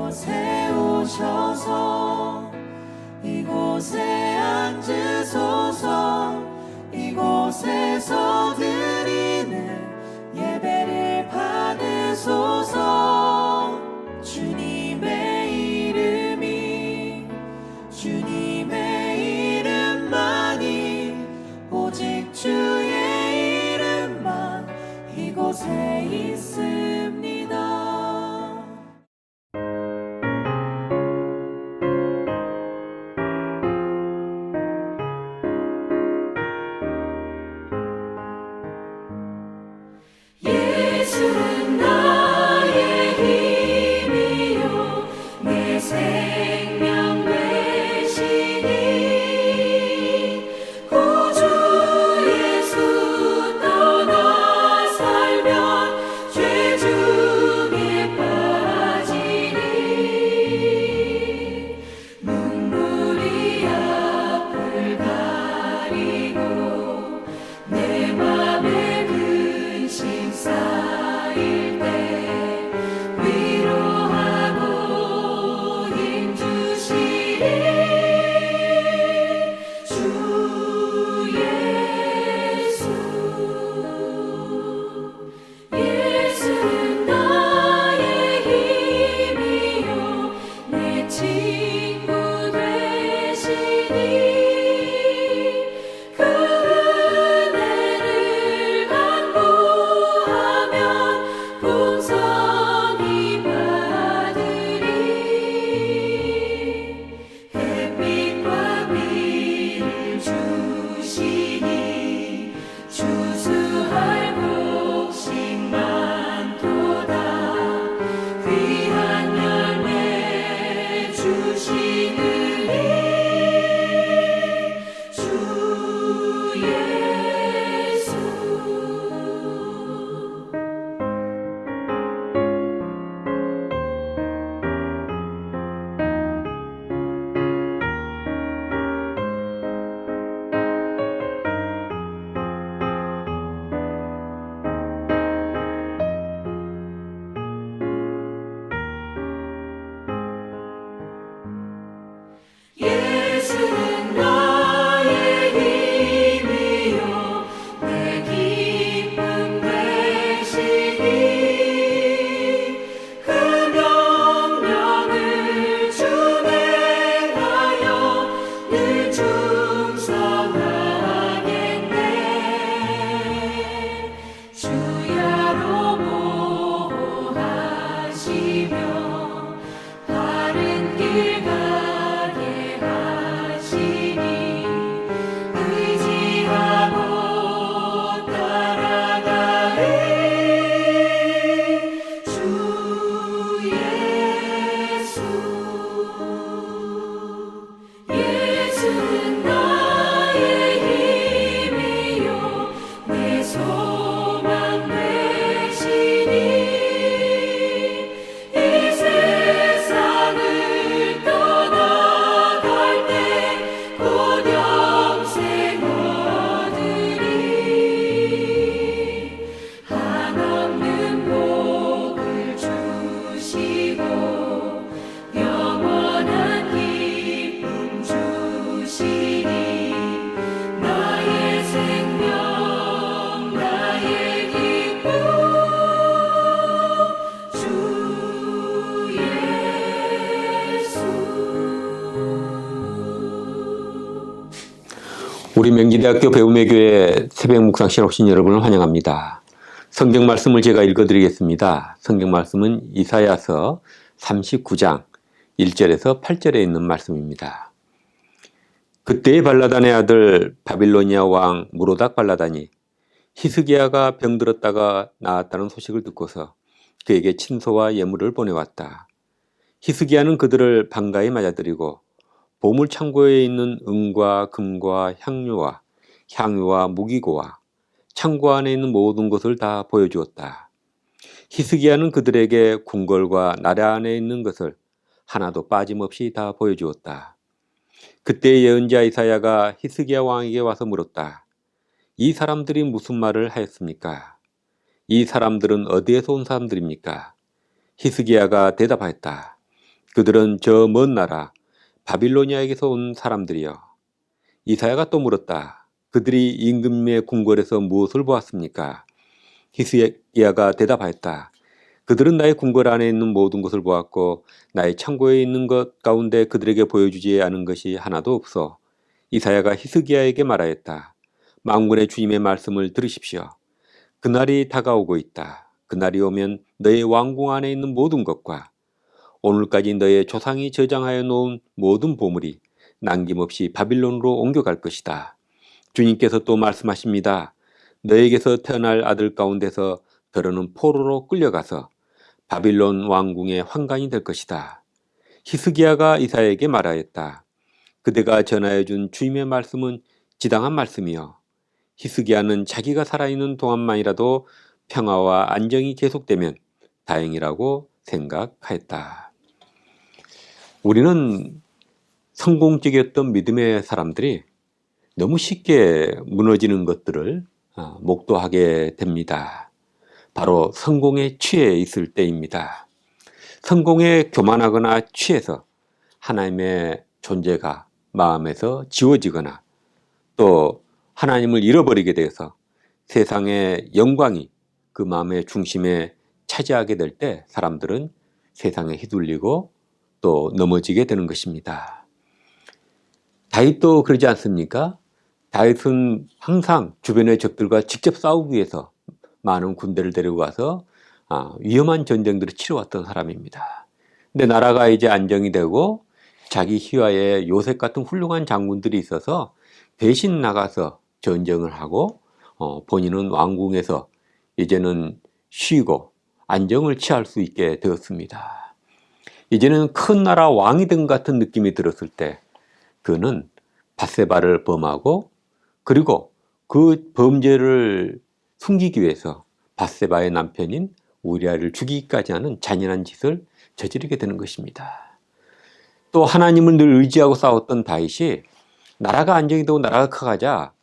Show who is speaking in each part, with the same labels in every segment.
Speaker 1: 이곳에 오셔서 이곳에 앉으소서. 이곳에서 드리는 예배를 받으소서. 주님의 이름만이 오직 주의 이름만 이곳에 있습니다. 예수는 나의 힘이요 내 생명 되시니 구주 예수 떠나 살면 죄 중에 빠지니 눈물이 앞을 가리고 내 맘에 근심 쌓일 때 위로하고 힘 주시니 주 예수는 나의 힘이요 내 친구 되시니 그 은혜를 간구하면 풍성히 받으리. 햇빛과 비를 주시니 추수할 곡식 많도다. 귀한 열매 주시느니 주 예수. 예수는 나의 힘이요 내 기쁨 되시니 그 명령을 준행하여 늘 충성하겠네. 주야로 보호하시며 바른 길 가게 하시니 의지하고 따라가리. 주 예수는 나의 힘이요 내 소망 되시니 이 세상을 떠나갈 때 곧 영생 얻으리. 한없는 복을 주시고 영원한 기쁨 주시니 나의 생명 나의 기쁨 주 예수.
Speaker 2: 우리 명지대학교 배움의 교회 새벽 묵상 신학신 여러분을 환영합니다. 성경 말씀을 제가 읽어드리겠습니다. 성경 말씀은 이사야서 39장 1절에서 8절에 있는 말씀입니다. 그때의 발라단의 아들 바빌로니아 왕 무로닥 발라단이 히스기야가 병들었다가 나았다는 소식을 듣고서 그에게 친소와 예물을 보내왔다. 히스기야는 그들을 반가이 맞아들이고 보물 창고에 있는 은과 금과 향유와 무기고와 창고 안에 있는 모든 것을 다 보여주었다. 히스기야는 그들에게 궁궐과 나라 안에 있는 것을 하나도 빠짐없이 다 보여주었다. 그때 예언자 이사야가 히스기야 왕에게 와서 물었다. 이 사람들이 무슨 말을 하였습니까? 이 사람들은 어디에서 온 사람들입니까? 히스기야가 대답하였다. 그들은 저 먼 나라 바빌로니아에게서 온 사람들이여. 이사야가 또 물었다. 그들이 임금의 궁궐에서 무엇을 보았습니까? 히스기야가 대답하였다. 그들은 나의 궁궐 안에 있는 모든 것을 보았고 나의 창고에 있는 것 가운데 그들에게 보여주지 않은 것이 하나도 없어. 이사야가 히스기야에게 말하였다. 만군의 주님의 말씀을 들으십시오. 그날이 다가오고 있다. 그날이 오면 너의 왕궁 안에 있는 모든 것과 오늘까지 너의 조상이 저장하여 놓은 모든 보물이 남김없이 바빌론으로 옮겨갈 것이다. 주님께서 또 말씀하십니다. 너에게서 태어날 아들 가운데서 더러는 포로로 끌려가서 바빌론 왕궁의 환관이 될 것이다. 히스기야가 이사야에게 말하였다. 그대가 전하여 준 주님의 말씀은 지당한 말씀이요. 히스기야는 자기가 살아있는 동안만이라도 평화와 안정이 계속되면 다행이라고 생각하였다. 우리는 성공적이었던 믿음의 사람들이 너무 쉽게 무너지는 것들을 목도하게 됩니다. 바로 성공에 취해 있을 때입니다. 성공에 교만하거나 취해서 하나님의 존재가 마음에서 지워지거나 또 하나님을 잃어버리게 되어서 세상의 영광이 그 마음의 중심에 차지하게 될 때 사람들은 세상에 휘둘리고 또 넘어지게 되는 것입니다. 다윗도 그러지 않습니까? 다윗은 항상 주변의 적들과 직접 싸우기 위해서 많은 군대를 데리고 가서 위험한 전쟁들을 치러왔던 사람입니다. 근데 나라가 이제 안정이 되고 자기 희화에 요셉 같은 훌륭한 장군들이 있어서 대신 나가서 전쟁을 하고 본인은 왕궁에서 이제는 쉬고 안정을 취할 수 있게 되었습니다. 이제는 큰 나라 왕이 된 것 같은 느낌이 들었을 때 그는 밧세바를 범하고 그리고 그 범죄를 숨기기 위해서 밧세바의 남편인 우리아를 죽이기까지 하는 잔인한 짓을 저지르게 되는 것입니다. 또 하나님을 늘 의지하고 싸웠던 다윗이 나라가 안정이 되고 나라가 커가자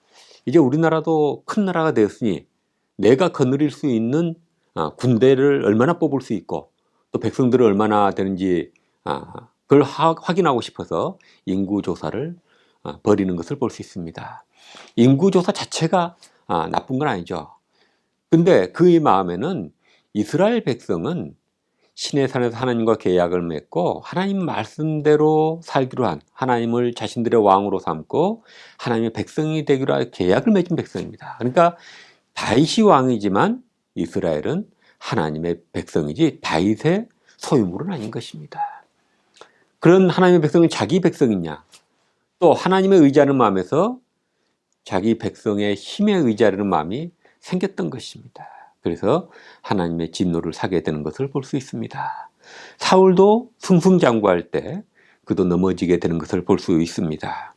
Speaker 2: 이제 우리나라도 큰 나라가 되었으니 내가 거느릴 수 있는 군대를 얼마나 뽑을 수 있고 또 백성들을 얼마나 되는지 그걸 확인하고 싶어서 인구조사를 벌이는 것을 볼 수 있습니다. 인구조사 자체가 나쁜 건 아니죠. 근데 그의 마음에는 이스라엘 백성은 신의 산에서 하나님과 계약을 맺고 하나님 말씀대로 살기로 한 하나님을 자신들의 왕으로 삼고 하나님의 백성이 되기로 한 계약을 맺은 백성입니다. 그러니까 다윗이 왕이지만 이스라엘은 하나님의 백성이지 다윗의 소유물은 아닌 것입니다. 그런 하나님의 백성은 자기 백성이냐? 또 하나님의 의지하는 마음에서 자기 백성의 힘에 의지하려는 마음이 생겼던 것입니다. 그래서 하나님의 진노를 사게 되는 것을 볼 수 있습니다. 사울도 승승장구할 때 그도 넘어지게 되는 것을 볼 수 있습니다.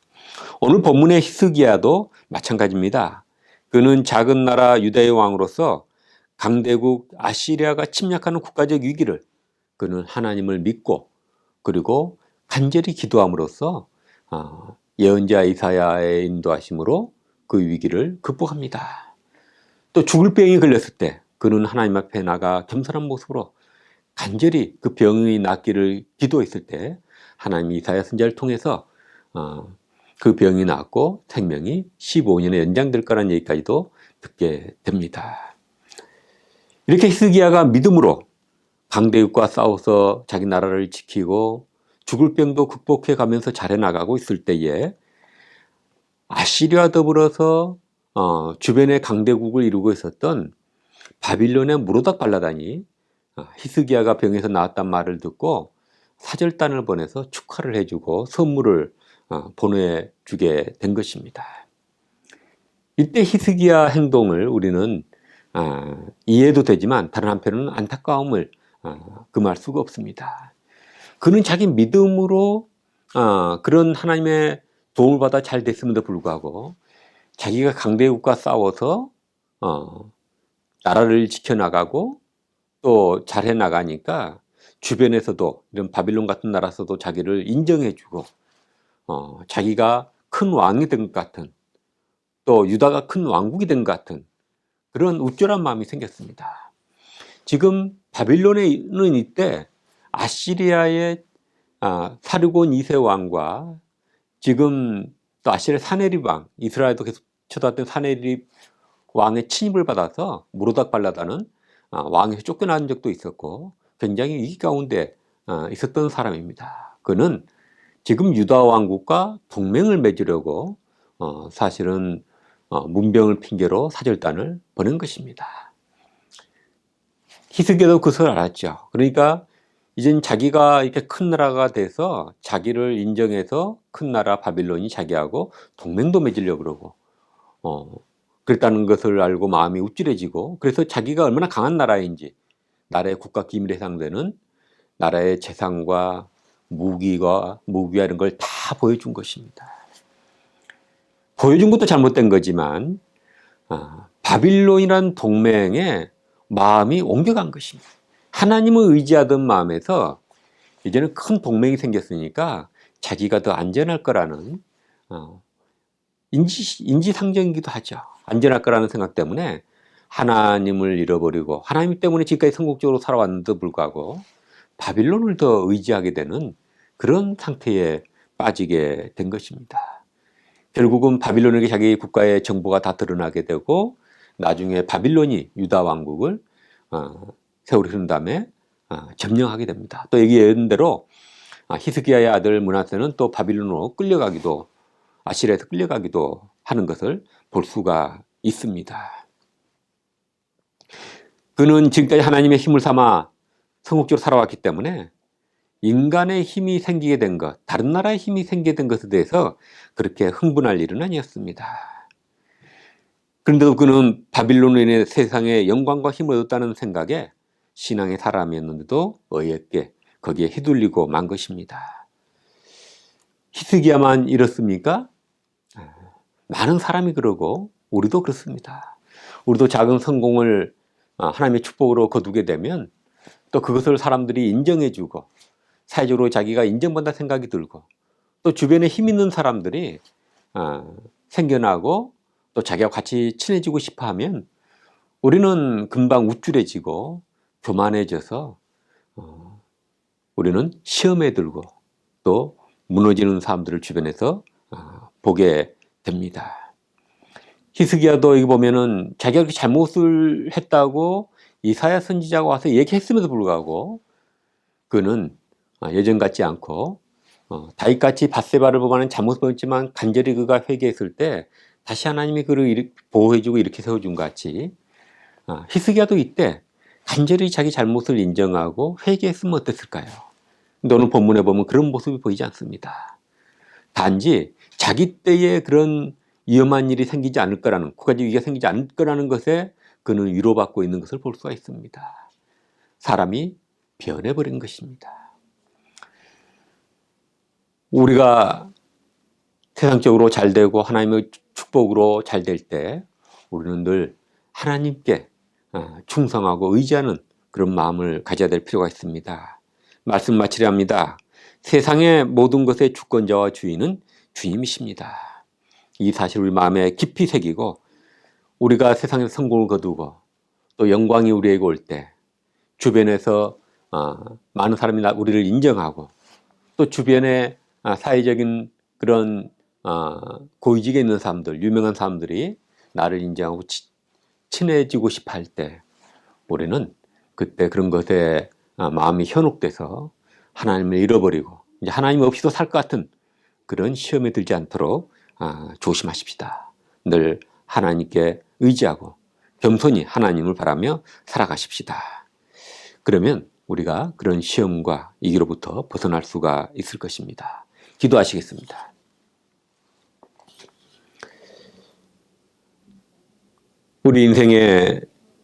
Speaker 2: 오늘 본문의 히스기야도 마찬가지입니다. 그는 작은 나라 유다의 왕으로서 강대국 아시리아가 침략하는 국가적 위기를 그는 하나님을 믿고 그리고 간절히 기도함으로써 예언자 이사야의 인도하심으로 그 위기를 극복합니다. 또 죽을 병이 걸렸을 때 그는 하나님 앞에 나가 겸손한 모습으로 간절히 그 병이 낫기를 기도했을 때 하나님 이사야 선지자를 통해서 그 병이 낫고 생명이 15년에 연장될 거라는 얘기까지도 듣게 됩니다. 이렇게 히스기야가 믿음으로 강대국과 싸워서 자기 나라를 지키고 죽을 병도 극복해 가면서 잘해나가고 있을 때에 아시리아와 더불어서 주변의 강대국을 이루고 있었던 바빌론의 무로닥 발라단이 히스기야가 병에서 나았단 말을 듣고 사절단을 보내서 축하를 해주고 선물을 보내주게 된 것입니다. 이때 히스기야 행동을 우리는 이해도 되지만 다른 한편으로는 안타까움을 금할 수가 없습니다. 그는 자기 믿음으로 그런 하나님의 도움을 받아 잘 됐음에도 불구하고 자기가 강대국과 싸워서 나라를 지켜나가고 또 잘해 나가니까 주변에서도 이런 바빌론 같은 나라에서도 자기를 인정해주고 자기가 큰 왕이 된 것 같은 또 유다가 큰 왕국이 된 것 같은 그런 우쭐한 마음이 생겼습니다. 지금 바빌론에는 이때 아시리아의 사르곤 2세 왕과 지금 또 아시리아 사네립 왕, 이스라엘도 계속 쳐다왔던 사네립 왕의 침입을 받아서 무로닥 발라다는 왕에서 쫓겨난 적도 있었고 굉장히 위기 가운데 있었던 사람입니다. 그는 지금 유다 왕국과 동맹을 맺으려고 사실은 문병을 핑계로 사절단을 보낸 것입니다. 히스기야도 그것을 알았죠. 그러니까 이젠 자기가 이렇게 큰 나라가 돼서 자기를 인정해서 큰 나라 바빌론이 자기하고 동맹도 맺으려고 그러고 그랬다는 것을 알고 마음이 우쭐해지고, 그래서 자기가 얼마나 강한 나라인지, 나라의 국가 기밀에 해당되는 나라의 재산과 무기와 이런 걸 다 보여준 것입니다. 보여준 것도 잘못된 거지만 바빌론이란 동맹에 마음이 옮겨간 것입니다. 하나님을 의지하던 마음에서 이제는 큰 동맹이 생겼으니까 자기가 더 안전할 거라는 인지상정이기도 하죠. 안전할 거라는 생각 때문에 하나님을 잃어버리고, 하나님 때문에 지금까지 성공적으로 살아왔는데도 불구하고 바빌론을 더 의지하게 되는 그런 상태에 빠지게 된 것입니다. 결국은 바빌론에게 자기 국가의 정보가 다 드러나게 되고, 나중에 바빌론이 유다 왕국을 세월이 흐른 다음에 점령하게 됩니다. 또 얘기한 대로 히스기야의 아들 므낫세는 또 바빌론으로 끌려가기도, 아시리아에서 끌려가기도 하는 것을 볼 수가 있습니다. 그는 지금까지 하나님의 힘을 삼아 성국적으로 살아왔기 때문에 인간의 힘이 생기게 된 것, 다른 나라의 힘이 생기게 된 것에 대해서 그렇게 흥분할 일은 아니었습니다. 그런데도 그는 바빌론으로 인해 세상에 영광과 힘을 얻었다는 생각에 신앙의 사람이었는데도 어이없게 거기에 휘둘리고 만 것입니다. 히스기야만 이렇습니까? 많은 사람이 그러고 우리도 그렇습니다. 우리도 작은 성공을 하나님의 축복으로 거두게 되면 또 그것을 사람들이 인정해주고 사회적으로 자기가 인정받는다 생각이 들고, 또 주변에 힘 있는 사람들이 생겨나고 또 자기와 같이 친해지고 싶어 하면 우리는 금방 우쭐해지고 교만해져서 우리는 시험에 들고 또 무너지는 사람들을 주변에서 보게 됩니다. 히스기야도 여기 보면은 자기가 그렇게 잘못을 했다고 이사야 선지자가 와서 얘기했음에도 불구하고 그는 예전 같지 않고 다윗같이 밧세바를 범하는 잘못을 범했지만 간절히 그가 회개했을 때 다시 하나님이 그를 보호해주고 이렇게 세워준 것 같이 히스기야도 이때 간절히 자기 잘못을 인정하고 회개했으면 어땠을까요? 근데 오늘 본문에 보면 그런 모습이 보이지 않습니다. 단지 자기 때에 그런 위험한 일이 생기지 않을 거라는, 그까지 위기가 생기지 않을 거라는 것에 그는 위로받고 있는 것을 볼 수가 있습니다. 사람이 변해버린 것입니다. 우리가 세상적으로 잘 되고 하나님의 축복으로 잘 될 때 우리는 늘 하나님께 충성하고 의지하는 그런 마음을 가져야 될 필요가 있습니다. 말씀 마치려 합니다. 세상의 모든 것의 주권자와 주인은 주님이십니다. 이 사실을 우리 마음에 깊이 새기고 우리가 세상에서 성공을 거두고 또 영광이 우리에게 올 때 주변에서 많은 사람이 우리를 인정하고 또 주변에 사회적인 그런 고위직에 있는 사람들, 유명한 사람들이 나를 인정하고 친해지고 싶어 할 때 우리는 그때 그런 것에 마음이 현혹돼서 하나님을 잃어버리고 이제 하나님 없이도 살 것 같은 그런 시험에 들지 않도록 조심하십시다. 늘 하나님께 의지하고 겸손히 하나님을 바라며 살아가십시다. 그러면 우리가 그런 시험과 위기로부터 벗어날 수가 있을 것입니다. 기도하시겠습니다. 우리 인생의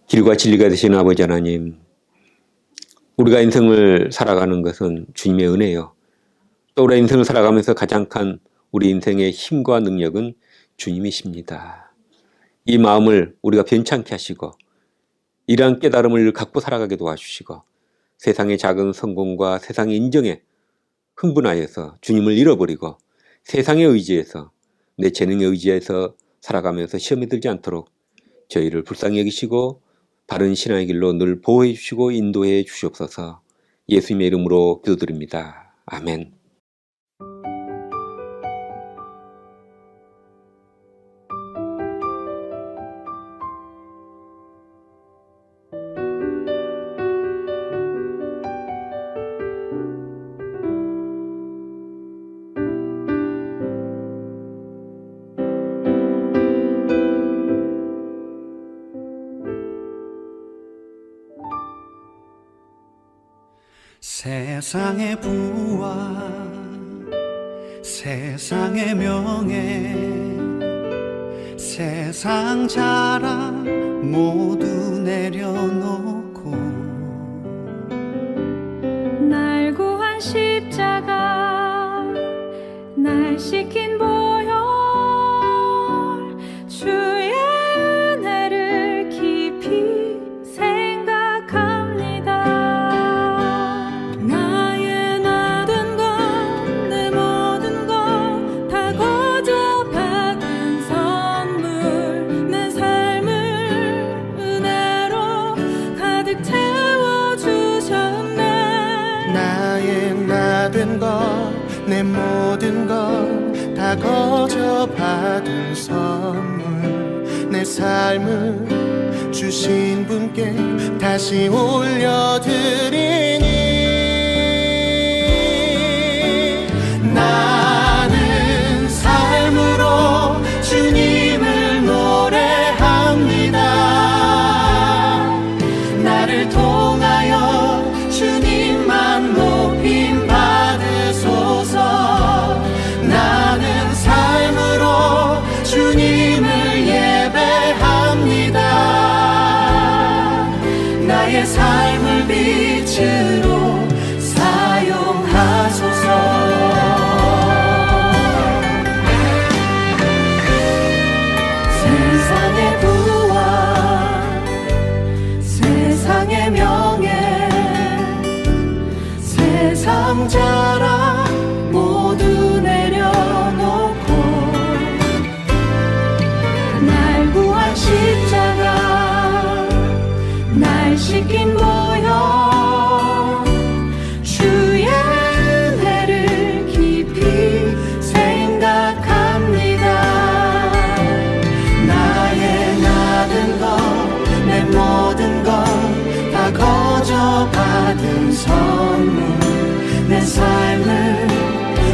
Speaker 2: 길과 진리가 되시는 아버지 하나님, 우리가 인생을 살아가는 것은 주님의 은혜요. 또 우리 인생을 살아가면서 가장 큰 우리 인생의 힘과 능력은 주님이십니다. 이 마음을 우리가 변찮게 하시고 이러한 깨달음을 갖고 살아가게 도와주시고 세상의 작은 성공과 세상의 인정에 흥분하여서 주님을 잃어버리고 세상에 의지해서 내 재능에 의지해서 살아가면서 시험에 들지 않도록 저희를 불쌍히 여기시고 바른 신앙의 길로 늘 보호해 주시고 인도해 주시옵소서. 예수님의 이름으로 기도드립니다. 아멘.
Speaker 3: 세상의 부와 세상의 명예 세상 자랑 모두 내려놓고
Speaker 1: 날 구한 십자가 날 씻긴 보혈 주의 은혜를 깊이 생각합니다. 나의 나된 것 내 모든 것 다 거저 받은 선물 내 삶을 은혜로 가득 채워주셨네.
Speaker 3: 나의 나된 것 내 모든 것 다 거저 받은 선물 내 삶을 주신 분께 다시 올려드리니 나는 삶으로 주님을 노래합니다. 나를 통하여 주님만 높임 받으소서. 나는 삶으로 주님을 예배합니다. 나의 삶을 빛으로 사용하소서. 세상의 부와 세상의 명예 세상 자랑 모두 내려놓고
Speaker 1: 날 구한 십자가 날 씻긴 보혈 주의 은혜를 깊이 생각합니다.
Speaker 3: 나의 나된 것 내 모든 것 다 거저 받은 선물 내 삶을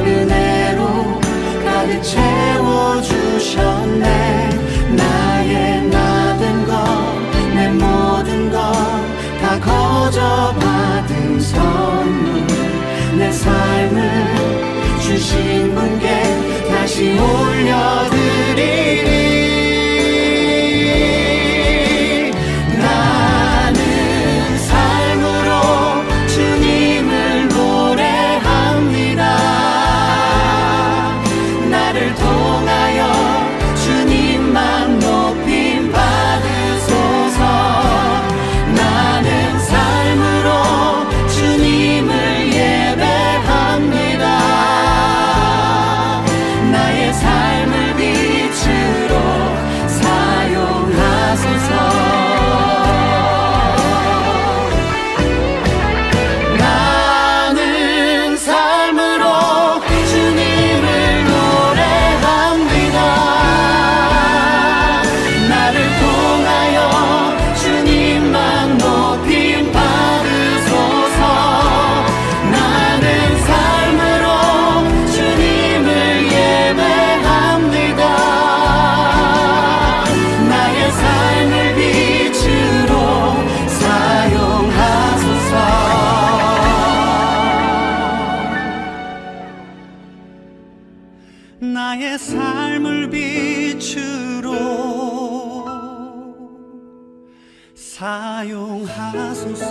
Speaker 3: 은혜로 가득 채워주셨네. 나의 나된 것 내 모든 것 다 거저 받은 선물 내 삶을 주신 분께 다시 올려드리리. 나는 삶으로 주님을 노래합니다. 나를 통하여 주님만 높임 받으소서. 나는 삶으로 주님을 예배합니다. 나의 삶을 빛으로 사용하소서. 나는 삶으로 주님을 노래합니다. 나를 통하여 주님만 높임 받으소서. 나는 삶으로 주님을 예배합니다. 나의 삶을 빛으로 사용하소서. 나의 삶을 빛으로 사용하소서.